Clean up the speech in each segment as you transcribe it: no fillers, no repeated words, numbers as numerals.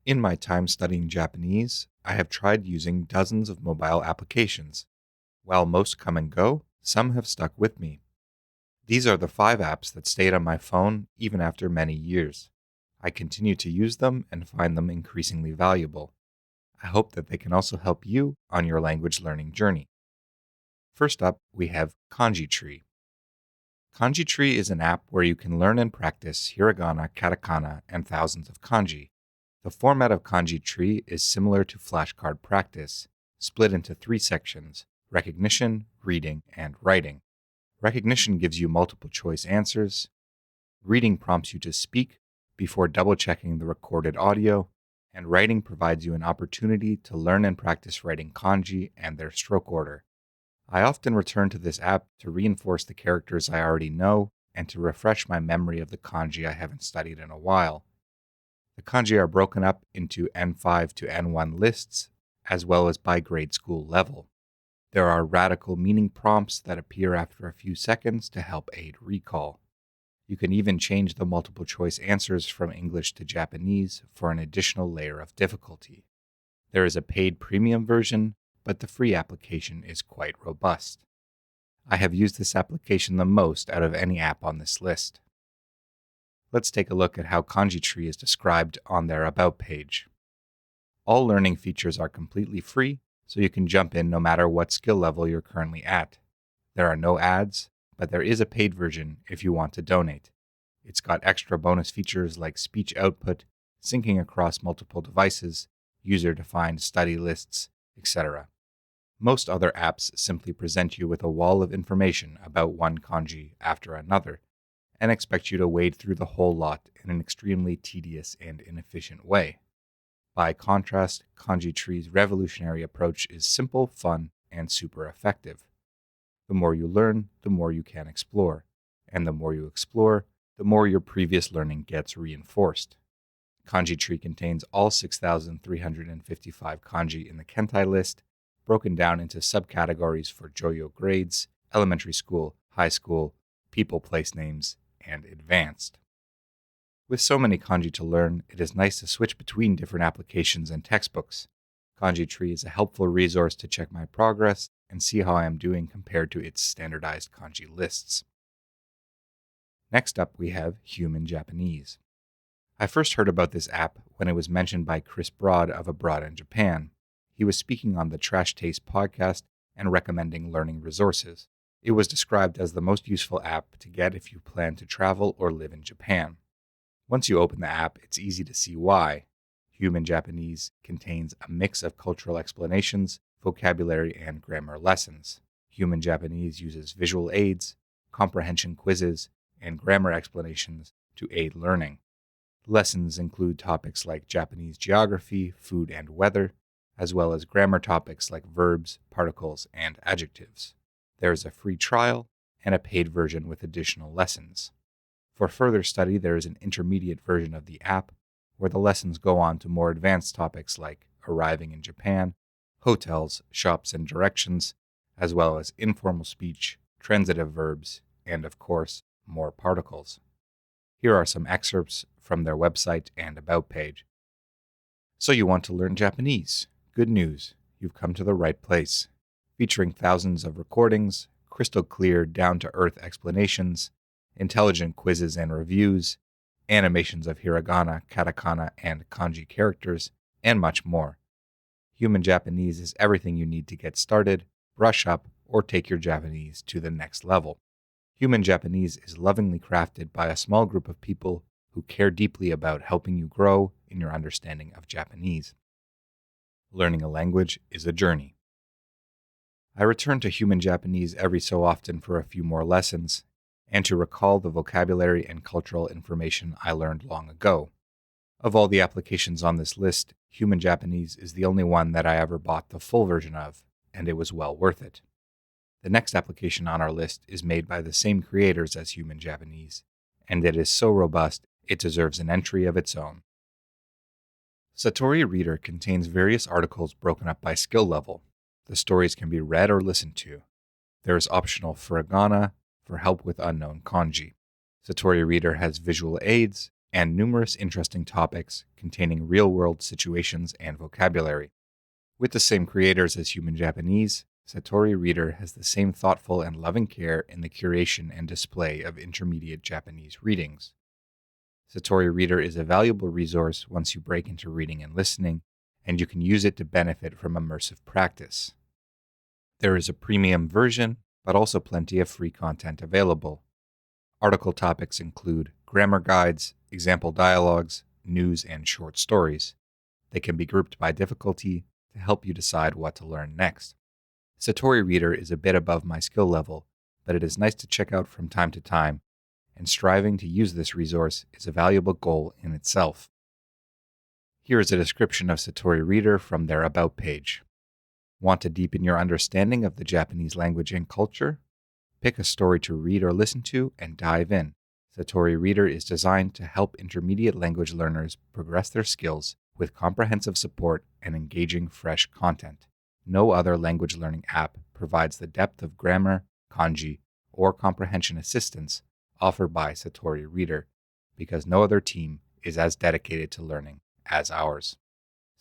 In my time studying Japanese, I have tried using dozens of mobile applications. While most come and go, some have stuck with me. These are the 5 apps that stayed on my phone even after many years. I continue to use them and find them increasingly valuable. I hope that they can also help you on your language learning journey. First up, we have Kanji Tree. Kanji Tree is an app where you can learn and practice hiragana, katakana, and thousands of kanji. The format of Kanji Tree is similar to flashcard practice, split into 3 sections: recognition, reading, and writing. Recognition gives you multiple choice answers. Reading prompts you to speak before double-checking the recorded audio, and writing provides you an opportunity to learn and practice writing kanji and their stroke order. I often return to this app to reinforce the characters I already know and to refresh my memory of the kanji I haven't studied in a while. The kanji are broken up into N5 to N1 lists, as well as by grade school level. There are radical meaning prompts that appear after a few seconds to help aid recall. You can even change the multiple choice answers from English to Japanese for an additional layer of difficulty. There is a paid premium version, but the free application is quite robust. I have used this application the most out of any app on this list. Let's take a look at how Kanji Tree is described on their About page. All learning features are completely free, so you can jump in no matter what skill level you're currently at. There are no ads, but there is a paid version if you want to donate. It's got extra bonus features like speech output, syncing across multiple devices, user-defined study lists, etc. Most other apps simply present you with a wall of information about one kanji after another, and expect you to wade through the whole lot in an extremely tedious and inefficient way. By contrast, Kanji Tree's revolutionary approach is simple, fun, and super effective. The more you learn, the more you can explore, and the more you explore, the more your previous learning gets reinforced. Kanji Tree contains all 6,355 kanji in the Kentai list, broken down into subcategories for Joyo grades, elementary school, high school, people place names, and advanced. With so many kanji to learn, it is nice to switch between different applications and textbooks. Kanji Tree is a helpful resource to check my progress and see how I am doing compared to its standardized kanji lists. Next up, we have Human Japanese. I first heard about this app when it was mentioned by Chris Broad of Abroad in Japan. He was speaking on the Trash Taste podcast and recommending learning resources. It was described as the most useful app to get if you plan to travel or live in Japan. Once you open the app, it's easy to see why. Human Japanese contains a mix of cultural explanations, vocabulary, and grammar lessons. Human Japanese uses visual aids, comprehension quizzes, and grammar explanations to aid learning. Lessons include topics like Japanese geography, food, and weather, as well as grammar topics like verbs, particles, and adjectives. There is a free trial and a paid version with additional lessons. For further study, there is an intermediate version of the app where the lessons go on to more advanced topics like arriving in Japan, hotels, shops, and directions, as well as informal speech, transitive verbs, and of course, more particles. Here are some excerpts from their website and About page. So you want to learn Japanese? Good news, you've come to the right place. Featuring thousands of recordings, crystal clear, down-to-earth explanations, intelligent quizzes and reviews, animations of hiragana, katakana, and kanji characters, and much more. Human Japanese is everything you need to get started, brush up, or take your Japanese to the next level. Human Japanese is lovingly crafted by a small group of people who care deeply about helping you grow in your understanding of Japanese. Learning a language is a journey. I return to Human Japanese every so often for a few more lessons, and to recall the vocabulary and cultural information I learned long ago. Of all the applications on this list, Human Japanese is the only one that I ever bought the full version of, and it was well worth it. The next application on our list is made by the same creators as Human Japanese, and it is so robust it deserves an entry of its own. Satori Reader contains various articles broken up by skill level. The stories can be read or listened to. There is optional furigana for help with unknown kanji. Satori Reader has visual aids and numerous interesting topics containing real-world situations and vocabulary. With the same creators as Human Japanese, Satori Reader has the same thoughtful and loving care in the curation and display of intermediate Japanese readings. Satori Reader is a valuable resource once you break into reading and listening, and you can use it to benefit from immersive practice. There is a premium version, but also plenty of free content available. Article topics include grammar guides, example dialogues, news, and short stories. They can be grouped by difficulty to help you decide what to learn next. Satori Reader is a bit above my skill level, but it is nice to check out from time to time, and striving to use this resource is a valuable goal in itself. Here is a description of Satori Reader from their About page. Want to deepen your understanding of the Japanese language and culture? Pick a story to read or listen to and dive in. Satori Reader is designed to help intermediate language learners progress their skills with comprehensive support and engaging fresh content. No other language learning app provides the depth of grammar, kanji, or comprehension assistance offered by Satori Reader, because no other team is as dedicated to learning as ours.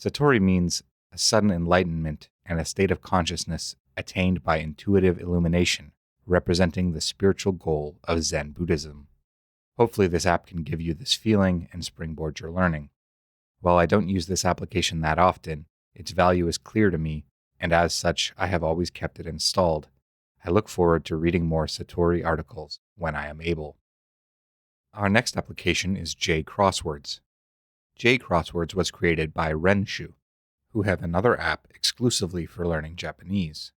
Satori means a sudden enlightenment and a state of consciousness attained by intuitive illumination, representing the spiritual goal of Zen Buddhism. Hopefully this app can give you this feeling and springboard your learning. While I don't use this application that often, its value is clear to me, and as such, I have always kept it installed. I look forward to reading more Satori articles when I am able. Our next application is J-Crosswords. J-Crosswords was created by Renshu, who have another app exclusively for learning Japanese.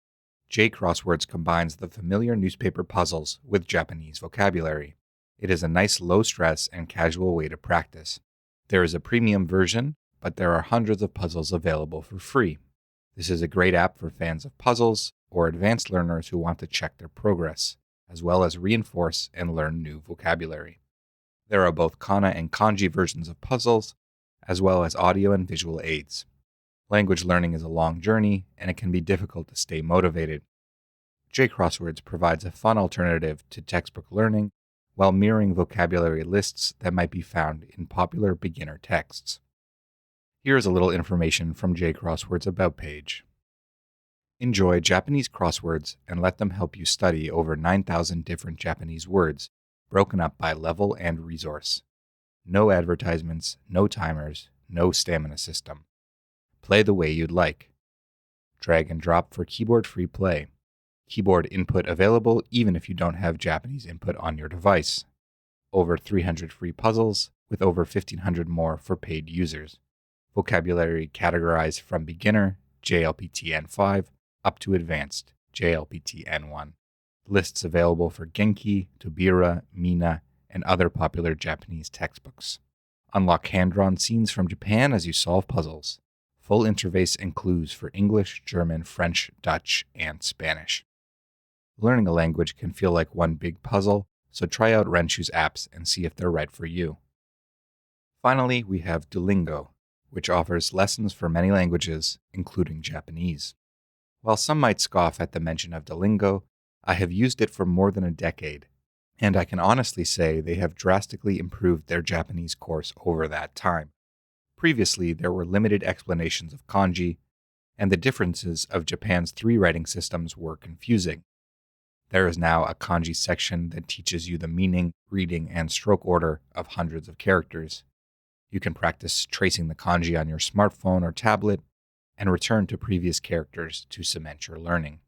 J-Crosswords combines the familiar newspaper puzzles with Japanese vocabulary. It is a nice low-stress and casual way to practice. There is a premium version, but there are hundreds of puzzles available for free. This is a great app for fans of puzzles or advanced learners who want to check their progress, as well as reinforce and learn new vocabulary. There are both kana and kanji versions of puzzles, as well as audio and visual aids. Language learning is a long journey, and it can be difficult to stay motivated. J-Crosswords provides a fun alternative to textbook learning while mirroring vocabulary lists that might be found in popular beginner texts. Here is a little information from J-Crosswords About page. Enjoy Japanese crosswords and let them help you study over 9,000 different Japanese words, broken up by level and resource. No advertisements, no timers, no stamina system. Play the way you'd like. Drag and drop for keyboard-free play. Keyboard input available even if you don't have Japanese input on your device. Over 300 free puzzles, with over 1,500 more for paid users. Vocabulary categorized from beginner, JLPT N5, up to advanced, JLPT N1. Lists available for Genki, Tobira, Mina, and other popular Japanese textbooks. Unlock hand-drawn scenes from Japan as you solve puzzles. Full interface and clues for English, German, French, Dutch, and Spanish. Learning a language can feel like one big puzzle, so try out Renshu's apps and see if they're right for you. Finally, we have Duolingo, which offers lessons for many languages, including Japanese. While some might scoff at the mention of Duolingo, I have used it for more than a decade, and I can honestly say they have drastically improved their Japanese course over that time. Previously, there were limited explanations of kanji, and the differences of Japan's three writing systems were confusing. There is now a kanji section that teaches you the meaning, reading, and stroke order of hundreds of characters. You can practice tracing the kanji on your smartphone or tablet, and return to previous characters to cement your learning.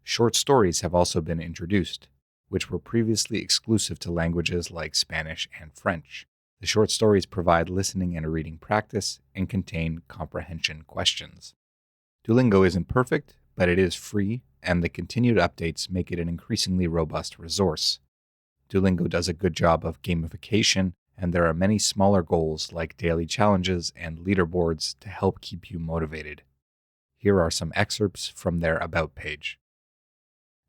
Short stories have also been introduced, which were previously exclusive to languages like Spanish and French. The short stories provide listening and reading practice and contain comprehension questions. Duolingo isn't perfect, but it is free, and the continued updates make it an increasingly robust resource. Duolingo does a good job of gamification, and there are many smaller goals like daily challenges and leaderboards to help keep you motivated. Here are some excerpts from their About page.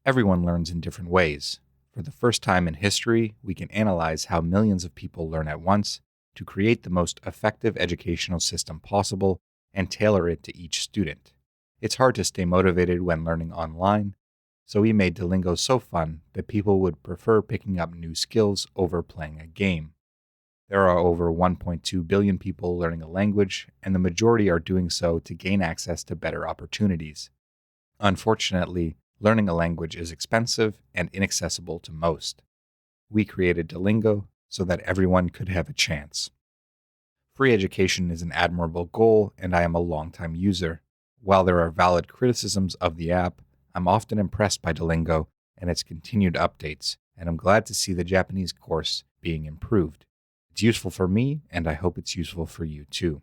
Everyone learns in different ways. For the first time in history, we can analyze how millions of people learn at once to create the most effective educational system possible and tailor it to each student. It's hard to stay motivated when learning online, so we made Duolingo so fun that people would prefer picking up new skills over playing a game. There are over 1.2 billion people learning a language, and the majority are doing so to gain access to better opportunities. Unfortunately, learning a language is expensive and inaccessible to most. We created Duolingo so that everyone could have a chance. Free education is an admirable goal, and I am a longtime user. While there are valid criticisms of the app, I'm often impressed by Duolingo and its continued updates, and I'm glad to see the Japanese course being improved. It's useful for me, and I hope it's useful for you too.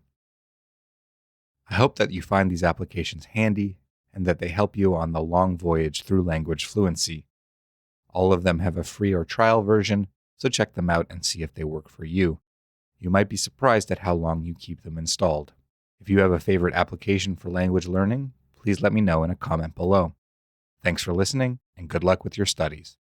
I hope that you find these applications handy and that they help you on the long voyage through language fluency. All of them have a free or trial version, so check them out and see if they work for you. You might be surprised at how long you keep them installed. If you have a favorite application for language learning, please let me know in a comment below. Thanks for listening, and good luck with your studies.